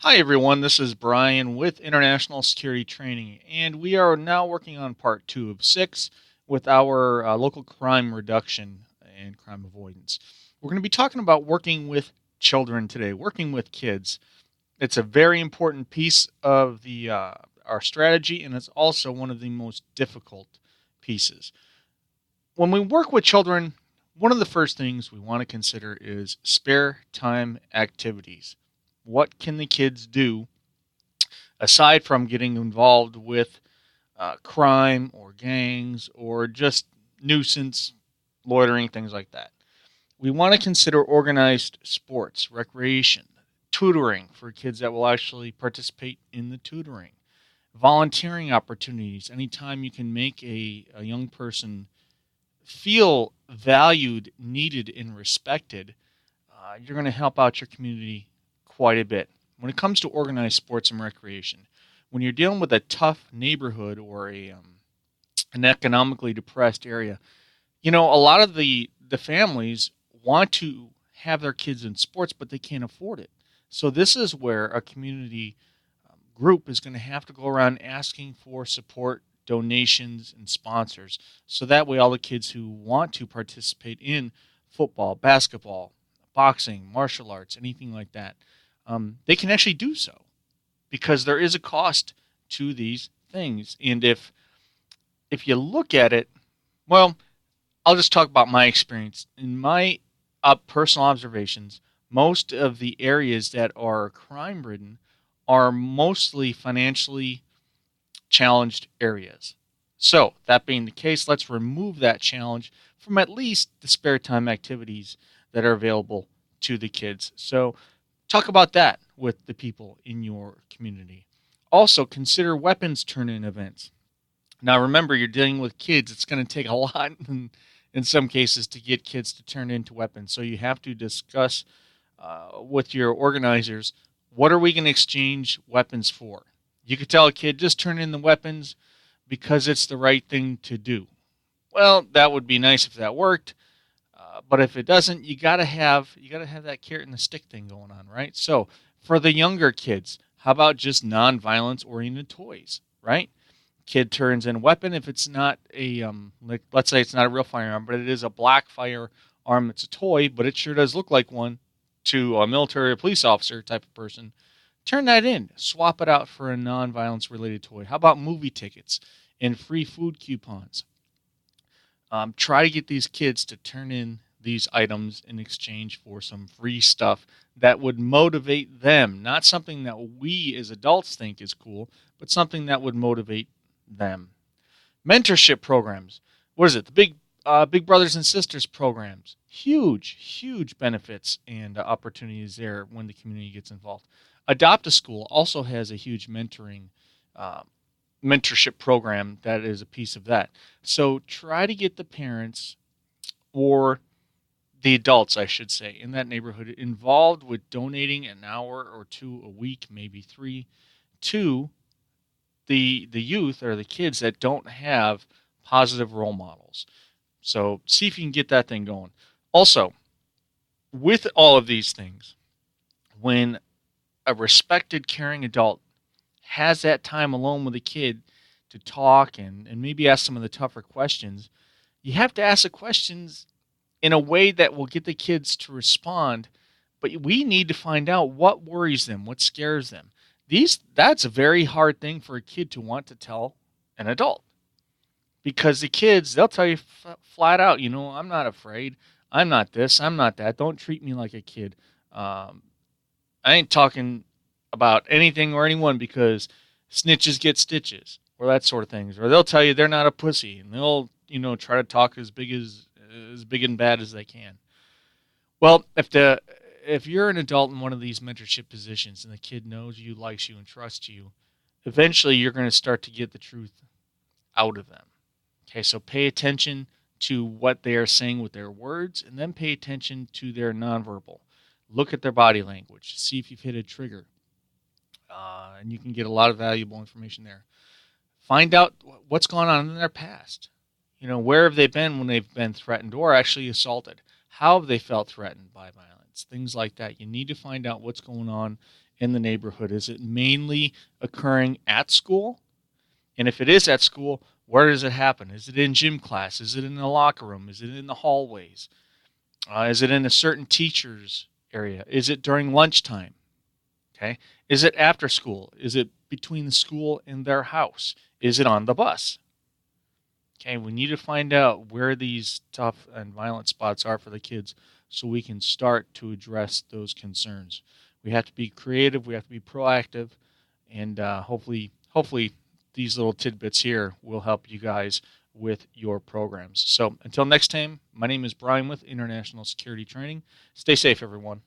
Hi everyone, this is Brian with International Security Training, and we are now working on part 2 of 6 with our local crime reduction and crime avoidance. We're going to be talking about working with children today, working with kids. It's a very important piece of the our strategy, and it's also one of the most difficult pieces. When we work with children, one of the first things we want to consider is spare time activities. What can the kids do aside from getting involved with crime or gangs or just nuisance, loitering, things like that? We want to consider organized sports, recreation, tutoring for kids that will actually participate in the tutoring, volunteering opportunities. Anytime you can make a young person feel valued, needed, and respected, you're going to help out your community quite a bit. When it comes to organized sports and recreation, when you're dealing with a tough neighborhood or an economically depressed area, a lot of the families want to have their kids in sports, but they can't afford it. So this is where a community group is going to have to go around asking for support, donations, and sponsors. So that way, all the kids who want to participate in football, basketball, boxing, martial arts, anything like that, they can actually do so because there is a cost to these things. And if you look at it, well, I'll just talk about my experience. In my personal observations, most of the areas that are crime ridden are mostly financially challenged areas. So, that being the case, let's remove that challenge from at least the spare time activities that are available to the kids. So, talk about that with the people in your community. Also, consider weapons turn-in events. Now, remember, you're dealing with kids. It's going to take a lot in some cases to get kids to turn into weapons. So you have to discuss with your organizers, what are we going to exchange weapons for? You could tell a kid, just turn in the weapons because it's the right thing to do. Well, that would be nice if that worked. But if it doesn't, you gotta have that carrot and the stick thing going on, right? So for the younger kids, how about just non-violence oriented toys, right? Kid turns in a weapon if it's not like, let's say it's not a real firearm, but it is a black firearm. It's a toy, but it sure does look like one to a military or police officer type of person. Turn that in. Swap it out for a non-violence related toy. How about movie tickets and free food coupons? Try to get these kids to turn in these items in exchange for some free stuff that would motivate them. Not something that we as adults think is cool, but something that would motivate them. Mentorship programs. What is it? The Big Brothers and Sisters programs. Huge benefits and opportunities there when the community gets involved. Adopt a School also has a huge mentorship program that is a piece of that. So try to get the parents or the adults, I should say, in that neighborhood involved with donating an hour or two a week, maybe three, to the youth or the kids that don't have positive role models. So see if you can get that thing going. Also, with all of these things, when a respected, caring adult has that time alone with a kid to talk and maybe ask some of the tougher questions, you have to ask the questions in a way that will get the kids to respond. But we need to find out what worries them, what scares them. That's a very hard thing for a kid to want to tell an adult. Because the kids, they'll tell you flat out, I'm not afraid. I'm not this. I'm not that. Don't treat me like a kid. I ain't talking about anything or anyone because snitches get stitches or that sort of things. Or they'll tell you they're not a pussy and they'll, try to talk as big and bad as they can. Well, if you're an adult in one of these mentorship positions and the kid knows you, likes you, and trusts you, eventually you're going to start to get the truth out of them. Okay, so pay attention to what they are saying with their words and then pay attention to their nonverbal. Look at their body language. See if you've hit a trigger. And you can get a lot of valuable information there. Find out what's going on in their past. Where have they been when they've been threatened or actually assaulted? How have they felt threatened by violence? violence, things like that. You need to find out what's going on in the neighborhood. Is it mainly occurring at school? And if it is at school, where does it happen? Is it in gym class? Is it in the locker room? Is it in the hallways? Is it in a certain teacher's area? Is it during lunchtime? Okay. Is it after school? Is it between the school and their house? Is it on the bus? Okay, we need to find out where these tough and violent spots are for the kids so we can start to address those concerns. We have to be creative, we have to be proactive, and hopefully these little tidbits here will help you guys with your programs. So until next time, my name is Brian with International Security Training. Stay safe, everyone.